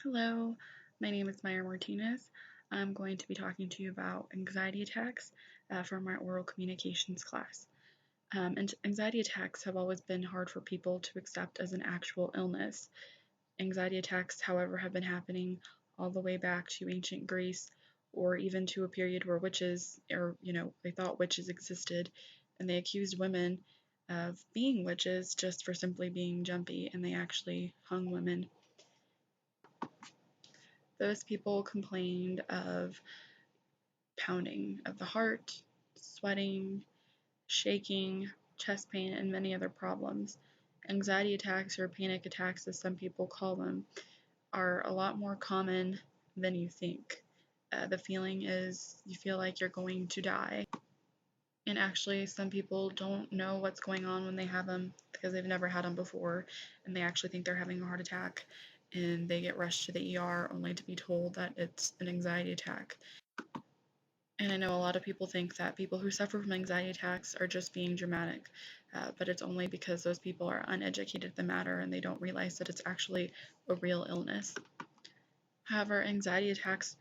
Hello, my name is Maya Martinez. I'm going to be talking to you about anxiety attacks from my oral communications class. And anxiety attacks have always been hard for people to accept as an actual illness. Anxiety attacks, however, have been happening all the way back to ancient Greece or even to a period where witches, or they thought witches existed, and they accused women of being witches just for simply being jumpy, and they actually hung women. Those people complained of pounding of the heart, sweating, shaking, chest pain, and many other problems. Anxiety attacks, or panic attacks as some people call them, are a lot more common than you think. The feeling is you feel like you're going to die. And actually, some people don't know what's going on when they have them because they've never had them before, and they actually think they're having a heart attack, and they get rushed to the ER only to be told that it's an anxiety attack. And I know a lot of people think that people who suffer from anxiety attacks are just being dramatic, but it's only because those people are uneducated in the matter and they don't realize that it's actually a real illness. However, anxiety attacks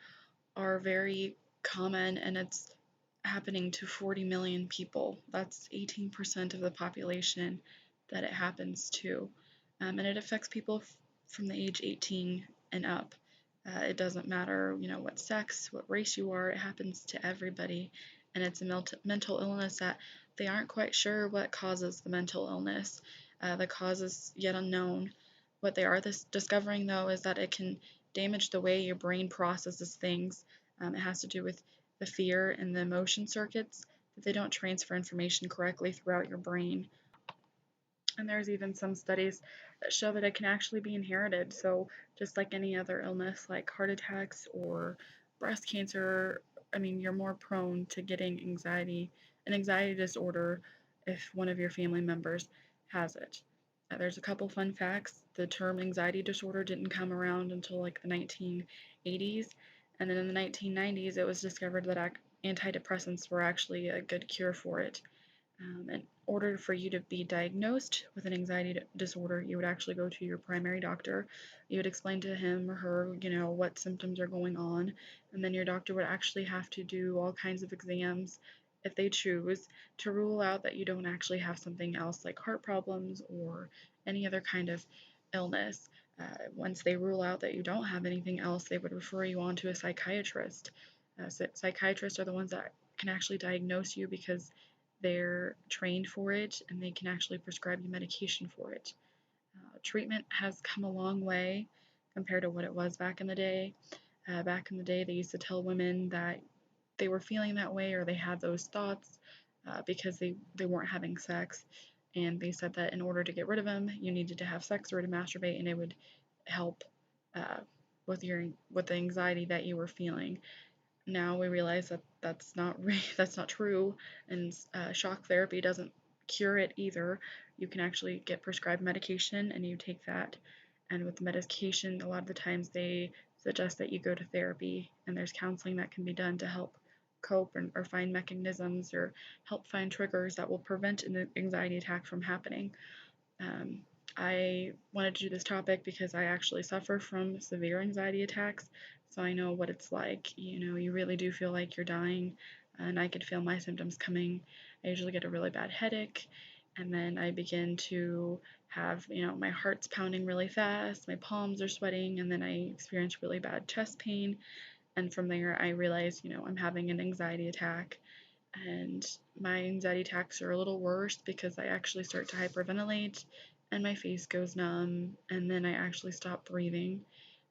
are very common, and it's happening to 40 million people. That's 18% of the population that it happens to. And it affects people from the age 18 and up. It doesn't matter, what sex, what race you are, it happens to everybody. And it's a mental illness that they aren't quite sure what causes the mental illness. The cause is yet unknown. What they are discovering, though, is that it can damage the way your brain processes things. It has to do with the fear and the emotion circuits, that they don't transfer information correctly throughout your brain. And there's even some studies that show that it can actually be inherited. So just like any other illness like heart attacks or breast cancer, you're more prone to getting an anxiety disorder if one of your family members has it. There's a couple fun facts. The term anxiety disorder didn't come around until like the 1980s, and then in the 1990s it was discovered that antidepressants were actually a good cure for it. In order for you to be diagnosed with an anxiety disorder, you would actually go to your primary doctor. You would explain to him or her, what symptoms are going on, and then your doctor would actually have to do all kinds of exams, if they choose, to rule out that you don't actually have something else like heart problems or any other kind of illness. Once they rule out that you don't have anything else, they would refer you on to a psychiatrist. Psychiatrists are the ones that can actually diagnose you because they're trained for it and they can actually prescribe you medication for it. Treatment has come a long way compared to what it was back in the day. Back in the day, they used to tell women that they were feeling that way or they had those thoughts because they weren't having sex. And they said that in order to get rid of them, you needed to have sex or to masturbate, and it would help uh, with the anxiety that you were feeling. Now we realize that that's not true, and shock therapy doesn't cure it either. You can actually get prescribed medication and you take that, and with the medication a lot of the times they suggest that you go to therapy, and there's counseling that can be done to help cope or find mechanisms or help find triggers that will prevent an anxiety attack from happening. um, I wanted to do this topic because I actually suffer from severe anxiety attacks, so I know what it's like. You really do feel like you're dying, and I could feel my symptoms coming. I usually get a really bad headache, and then I begin to have, my heart's pounding really fast, my palms are sweating, and then I experience really bad chest pain. And from there, I realize, I'm having an anxiety attack. And my anxiety attacks are a little worse because I actually start to hyperventilate and my face goes numb, and then I actually stop breathing.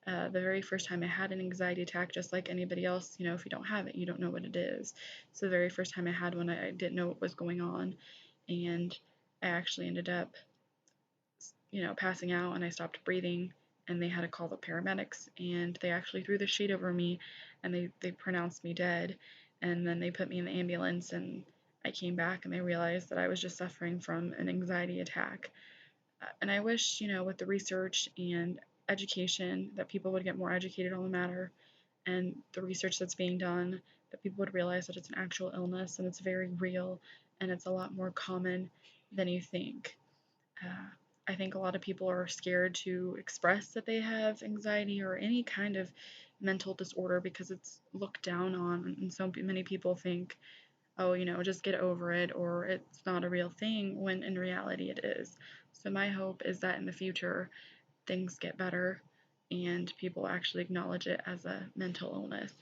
The very first time I had an anxiety attack, just like anybody else, if you don't have it, you don't know what it is. So the very first time I had one, I didn't know what was going on, and I actually ended up, passing out, and I stopped breathing, and they had to call the paramedics, and they actually threw the sheet over me, and they pronounced me dead, and then they put me in the ambulance, and I came back, and they realized that I was just suffering from an anxiety attack. And I wish, with the research and education, that people would get more educated on the matter, and the research that's being done, that people would realize that it's an actual illness and it's very real, and it's a lot more common than you think. I think a lot of people are scared to express that they have anxiety or any kind of mental disorder because it's looked down on, and so many people think, oh, just get over it, or it's not a real thing, when in reality it is. So my hope is that in the future things get better and people actually acknowledge it as a mental illness.